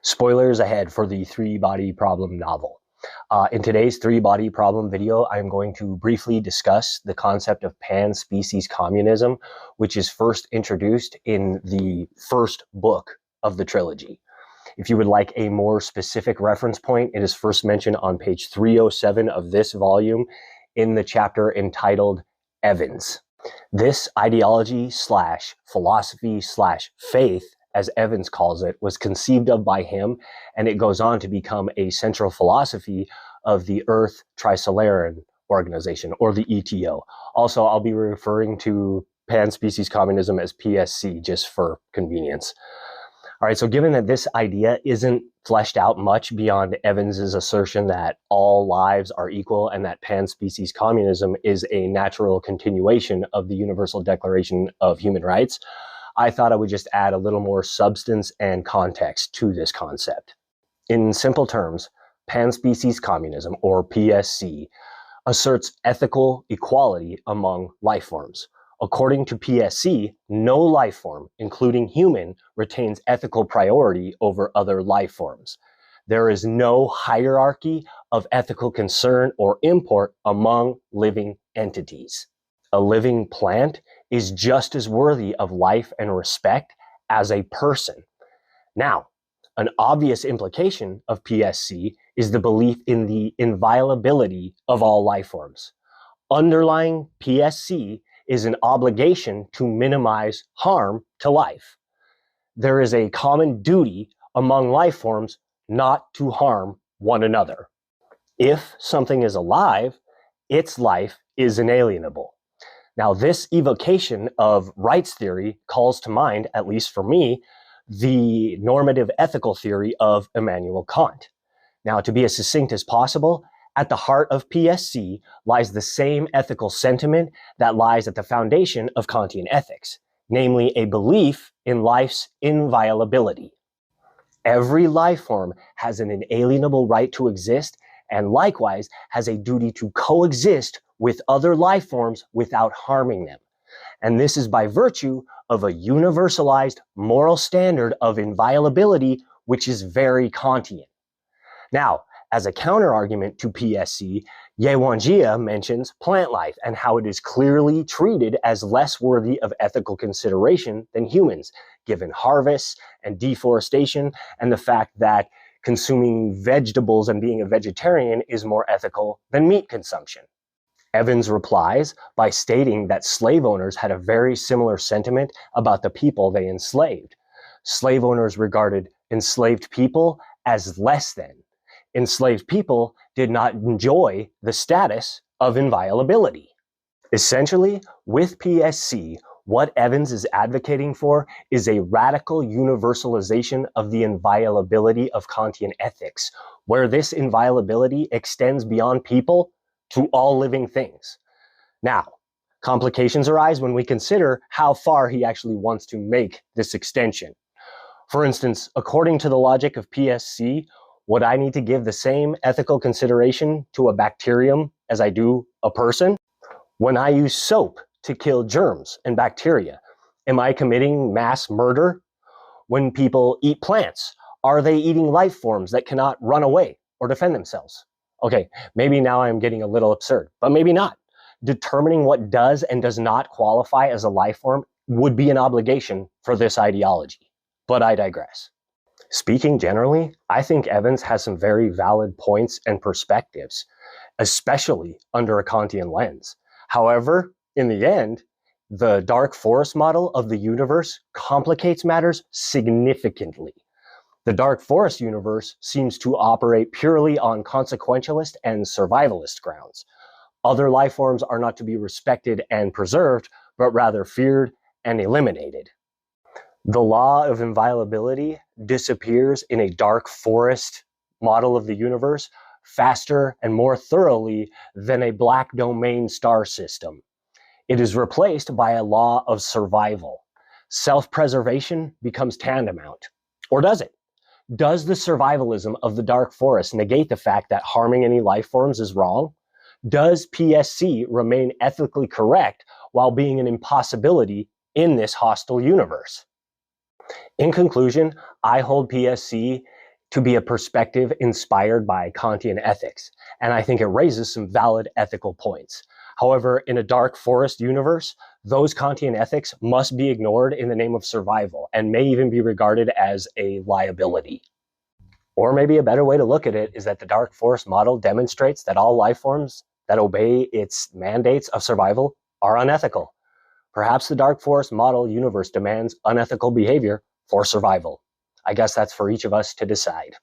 Spoilers ahead for the three-body problem novel. In today's three-body problem video, I'm going to briefly discuss the concept of pan-species communism, which is first introduced in the first book of the trilogy. If you would like a more specific reference point, it is first mentioned on page 307 of this volume in the chapter entitled Evans. This ideology slash philosophy slash faith, as Evans calls it, was conceived of by him, and it goes on to become a central philosophy of the Earth Trisolaran Organization, or the ETO. Also, I'll be referring to Pan-Species Communism as PSC, just for convenience. All right, so given that this idea isn't fleshed out much beyond Evans's assertion that all lives are equal and that pan-species communism is a natural continuation of the Universal Declaration of Human Rights, I thought I would just add a little more substance and context to this concept. In simple terms, pan-species communism, or PSC, asserts ethical equality among life forms. According to PSC, no life form, including human, retains ethical priority over other life forms. There is no hierarchy of ethical concern or import among living entities. A living plant is just as worthy of life and respect as a person. Now, an obvious implication of PSC is the belief in the inviolability of all life forms. Underlying PSC is an obligation to minimize harm to life. There is a common duty among life forms not to harm one another. If something is alive, its life is inalienable. Now, this evocation of rights theory calls to mind, at least for me, the normative ethical theory of Immanuel Kant. Now, to be as succinct as possible, at the heart of PSC lies the same ethical sentiment that lies at the foundation of Kantian ethics, namely a belief in life's inviolability. Every life form has an inalienable right to exist and likewise has a duty to coexist with other life forms without harming them. And this is by virtue of a universalized moral standard of inviolability, which is very Kantian. Now, as a counter-argument to PSC, Yewanjia mentions plant life and how it is clearly treated as less worthy of ethical consideration than humans, given harvests and deforestation and the fact that consuming vegetables and being a vegetarian is more ethical than meat consumption. Evans replies by stating that slave owners had a very similar sentiment about the people they enslaved. Slave owners regarded enslaved people as less than. Enslaved people did not enjoy the status of inviolability. Essentially, with PSC, what Evans is advocating for is a radical universalization of the inviolability of Kantian ethics, where this inviolability extends beyond people to all living things. Now, complications arise when we consider how far he actually wants to make this extension. For instance, according to the logic of PSC, would I need to give the same ethical consideration to a bacterium as I do a person? When I use soap to kill germs and bacteria, am I committing mass murder? When people eat plants, are they eating life forms that cannot run away or defend themselves? Okay, maybe now I'm getting a little absurd, but maybe not. Determining what does and does not qualify as a life form would be an obligation for this ideology, but I digress. Speaking generally, I think Evans has some very valid points and perspectives, especially under a Kantian lens. However, in the end, the dark forest model of the universe complicates matters significantly. The dark forest universe seems to operate purely on consequentialist and survivalist grounds. Other life forms are not to be respected and preserved, but rather feared and eliminated. The law of inviolability disappears in a dark forest model of the universe faster and more thoroughly than a black domain star system. It is replaced by a law of survival. Self-preservation becomes tantamount. Or does it? Does the survivalism of the dark forest negate the fact that harming any life forms is wrong? Does PSC remain ethically correct while being an impossibility in this hostile universe? In conclusion, I hold PSC to be a perspective inspired by Kantian ethics, and I think it raises some valid ethical points. However, in a dark forest universe, those Kantian ethics must be ignored in the name of survival and may even be regarded as a liability. Or maybe a better way to look at it is that the dark forest model demonstrates that all life forms that obey its mandates of survival are unethical. Perhaps the dark forest model universe demands unethical behavior for survival. I guess that's for each of us to decide.